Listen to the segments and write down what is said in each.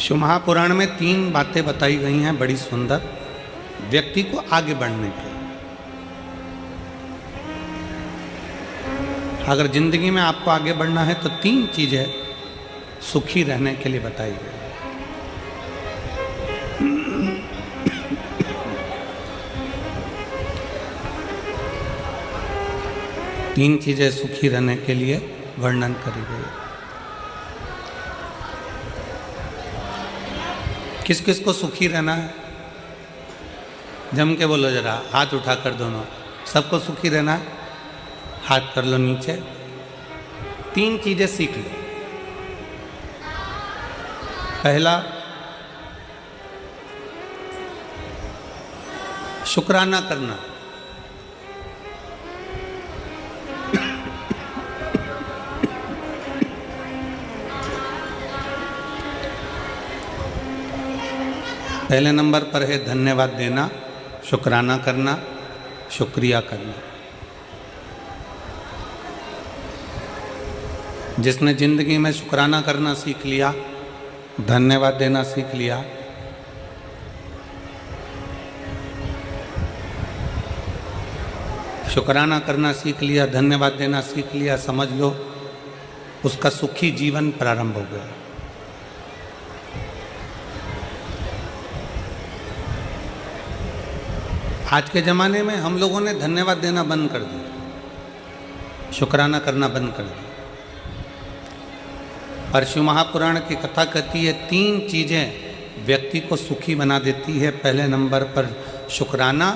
शिव महापुराण में 3 बातें बताई गई हैं बड़ी सुंदर, व्यक्ति को आगे बढ़ने के। अगर जिंदगी में आपको आगे बढ़ना है तो 3 चीजें सुखी रहने के लिए बताई गई। तीन चीजें सुखी रहने के लिए वर्णन करी गई। किस किस को सुखी रहना है? जम के बोलो जरा, हाथ उठाकर दोनों। सबको सुखी रहना है? हाथ कर लो नीचे। 3 चीजें सीख लो। पहला, शुक्राना करना। पहले नंबर पर है धन्यवाद देना, शुक्राना करना, शुक्रिया करना। जिसने जिंदगी में शुक्राना करना सीख लिया, धन्यवाद देना सीख लिया, शुक्राना करना सीख लिया, धन्यवाद देना सीख लिया, समझ लो उसका सुखी जीवन प्रारंभ हो गया। आज के ज़माने में हम लोगों ने धन्यवाद देना बंद कर दिया, शुक्राना करना बंद कर दिया। पर शिव महापुराण की कथा कहती है 3 चीज़ें व्यक्ति को सुखी बना देती है। पहले नंबर पर शुक्राना,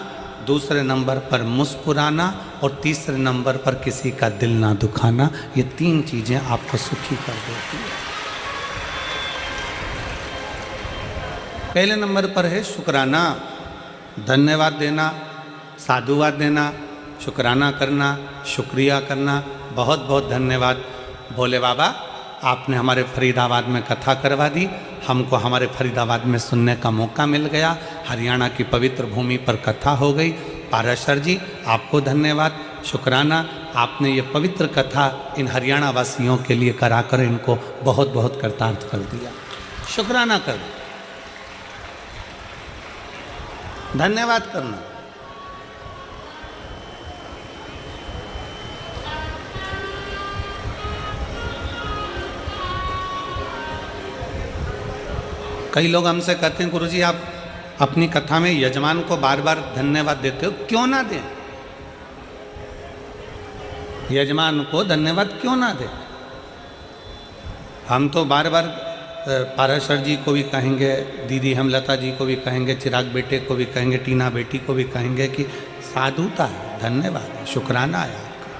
दूसरे नंबर पर मुस्कुराना और तीसरे नंबर पर किसी का दिल ना दुखाना। ये 3 चीज़ें आपको सुखी कर देती है। पहले नंबर पर है शुक्राना, धन्यवाद देना, साधुवाद देना, शुक्राना करना, शुक्रिया करना। बहुत बहुत धन्यवाद भोले बाबा, आपने हमारे फरीदाबाद में कथा करवा दी, हमको हमारे फरीदाबाद में सुनने का मौका मिल गया। हरियाणा की पवित्र भूमि पर कथा हो गई। पाराशर जी आपको धन्यवाद, शुक्राना, आपने ये पवित्र कथा इन हरियाणा वासियों के लिए कराकर इनको बहुत बहुत कृतार्थ कर दिया। शुक्राना कर, धन्यवाद करना। कई लोग हमसे कहते हैं गुरुजी आप अपनी कथा में यजमान को बार बार धन्यवाद देते हो, क्यों ना दें? यजमान को धन्यवाद क्यों ना दें? हम तो बार बार पाराशर जी को भी कहेंगे, दीदी हेमलता जी को भी कहेंगे, चिराग बेटे को भी कहेंगे, टीना बेटी को भी कहेंगे कि साधुता है, धन्यवाद है, शुक्राना है आपका।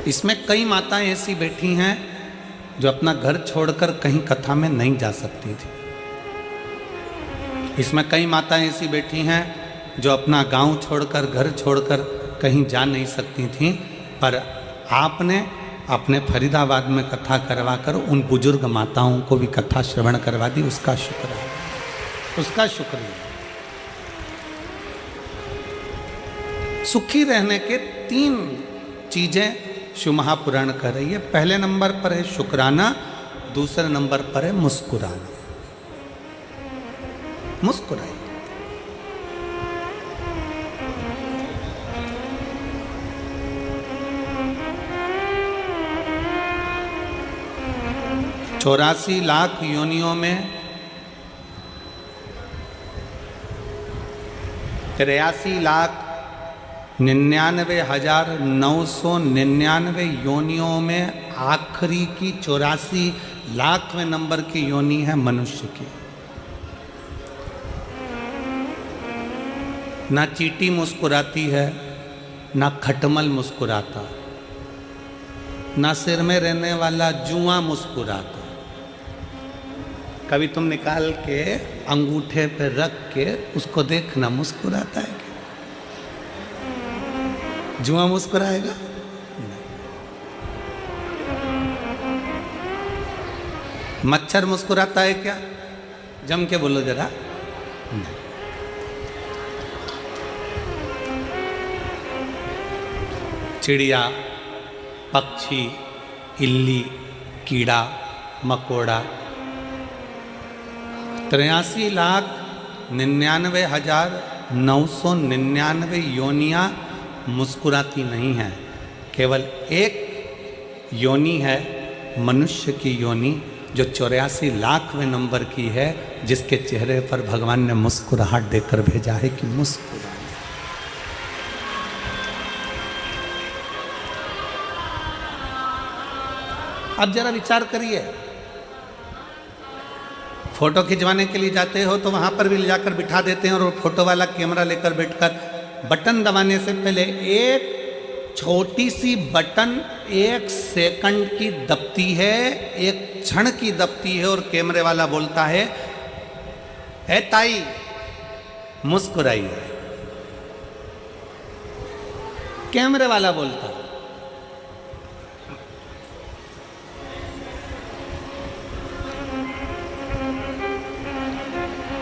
इसमें कई माताएं ऐसी बैठी हैं जो अपना घर छोड़कर कहीं कथा में नहीं जा सकती थी। इसमें कई माताएं ऐसी बैठी हैं जो अपना गांव छोड़कर, घर छोड़कर कहीं जा नहीं सकती थीं, पर आपने अपने फरीदाबाद में कथा करवाकर उन बुजुर्ग माताओं को भी कथा श्रवण करवा दी। उसका शुक्र है, उसका शुक्रिया। सुखी रहने के 3 चीजें शिव महापुराण कह रही है। पहले नंबर पर है शुक्राना, दूसरे नंबर पर है मुस्कुराना। मुस्कुराइए। चौरासी लाख योनियों में 83,99,999 योनियों में आखिरी की 84 लाखवें नंबर की योनि है मनुष्य की। ना चींटी मुस्कुराती है, ना खटमल मुस्कुराता, ना सिर में रहने वाला जुआ मुस्कुराता। कभी तुम निकाल के अंगूठे पे रख के उसको देखना, मुस्कुराता है क्या? जुआ मुस्कुराएगा? मच्छर मुस्कुराता है क्या? जम के बोलो जरा। नहीं। चिड़िया, पक्षी, इल्ली, कीड़ा, मकोड़ा। 83,99,999 योनियाँ मुस्कुराती नहीं हैं। केवल एक योनि है मनुष्य की योनि जो 84,00,000वें नंबर की है, जिसके चेहरे पर भगवान ने मुस्कुराहट देकर भेजा है कि मुस्कुराए। अब जरा विचार करिए, फोटो खिंचवाने के लिए जाते हो तो वहां पर भी ले जाकर बिठा देते हैं और वो फोटो वाला कैमरा लेकर बैठकर बटन दबाने से पहले एक छोटी सी बटन 1 सेकंड की दबती है, 1 क्षण की दबती है और कैमरे वाला बोलता है, ए ताई मुस्कुराइए। कैमरे वाला बोलता है।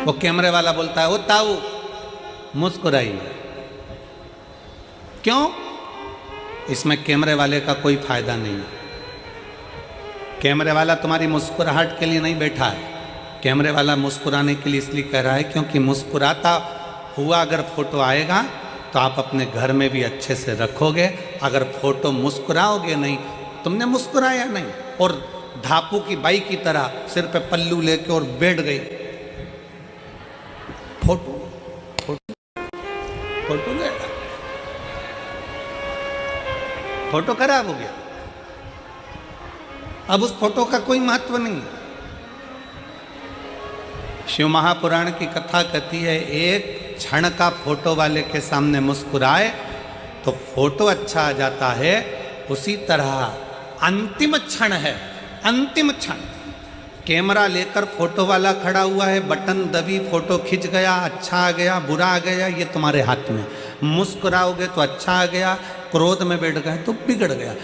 वो कैमरे वाला बोलता है, ओ ताऊ मुस्कुराइए। क्यों? इसमें कैमरे वाले का कोई फायदा नहीं है। कैमरे वाला तुम्हारी मुस्कुराहट के लिए नहीं बैठा है। कैमरे वाला मुस्कुराने के लिए इसलिए कह रहा है क्योंकि मुस्कुराता हुआ अगर फोटो आएगा तो आप अपने घर में भी अच्छे से रखोगे। अगर फोटो मुस्कुराओगे नहीं, तुमने मुस्कुराया नहीं और धापू की बाई की तरह सिर पे पल्लू लेके और बैठ गई, फोटो फोटो फोटो लेगा, फोटो खराब हो गया। अब उस फोटो का कोई महत्व नहीं है। शिव महापुराण की कथा कहती है, एक क्षण का फोटो वाले के सामने मुस्कुराए तो फोटो अच्छा आ जाता है। उसी तरह अंतिम क्षण है, अंतिम क्षण। कैमरा लेकर फोटो वाला खड़ा हुआ है, बटन दबी, फोटो खिंच गया, अच्छा आ गया, बुरा आ गया, ये तुम्हारे हाथ में। मुस्कुराओगे तो अच्छा आ गया, क्रोध में बैठ गए तो बिगड़ गया।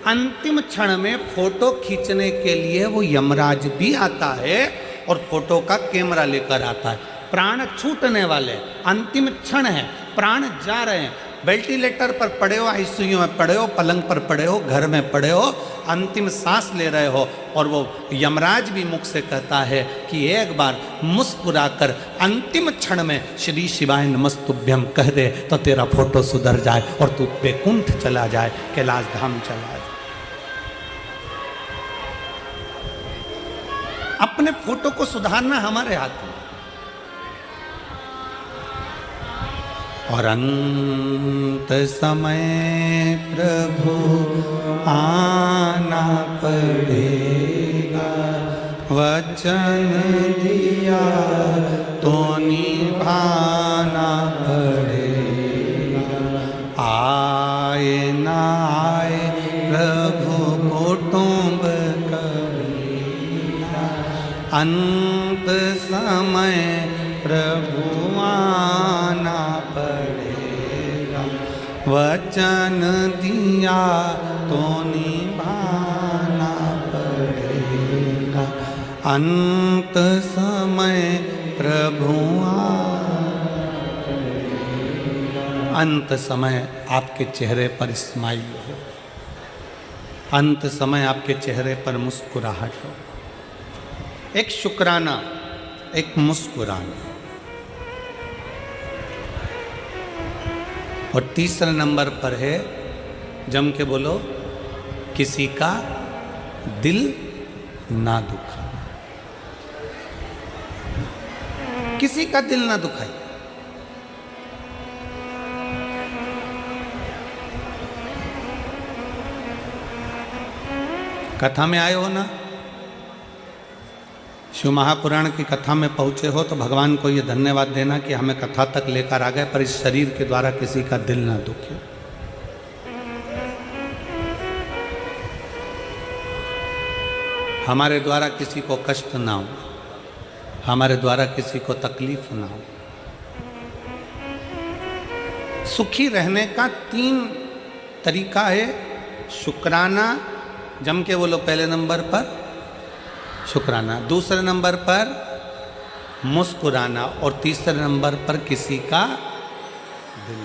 अंतिम क्षण में फोटो खींचने के लिए वो यमराज भी आता है और फोटो का कैमरा लेकर आता है। प्राण छूटने वाले, अंतिम क्षण है, प्राण जा रहे हैं। वेंटिलेटर पर पड़े हो, आईसीयू में पड़े हो, पलंग पर पड़े हो, घर में पड़े हो, अंतिम सांस ले रहे हो और वो यमराज भी मुख से कहता है कि एक बार मुस्कुराकर अंतिम क्षण में श्री शिवाय नमस्तुभ्यम कह दे तो तेरा फोटो सुधर जाए और तू वैकुंठ चला जाए, कैलाश धाम चला जाए। अपने फोटो को सुधारना हमारे हाथ में। और अंत समय प्रभु आना पड़ेगा, वचन दिया तो निभाना पड़ेगा। आए ना आए प्रभु कुटुंब कबीरा, अंत समय प्रभु आना पड़ेगा, वचन दिया तो निभाना पड़ेगा। अंत समय प्रभु अंत समय आपके चेहरे पर स्माइल हो, अंत समय आपके चेहरे पर मुस्कुराहट हो। एक शुक्राना, एक मुस्कुराना। और तीसरे नंबर पर है, जम के बोलो, किसी का दिल ना दुखा, किसी का दिल ना दुखाई। कथा में आए हो ना, शिव महापुराण की कथा में पहुंचे हो तो भगवान को ये धन्यवाद देना कि हमें कथा तक लेकर आ गए, पर इस शरीर के द्वारा किसी का दिल ना दुखे। हमारे द्वारा किसी को कष्ट ना हो, हमारे द्वारा किसी को तकलीफ ना हो। सुखी रहने का 3 तरीका है। शुक्राना, जम के बोलो, पहले नंबर पर शुक्राना, दूसरे नंबर पर मुस्कुराना और तीसरे नंबर पर किसी का दिल।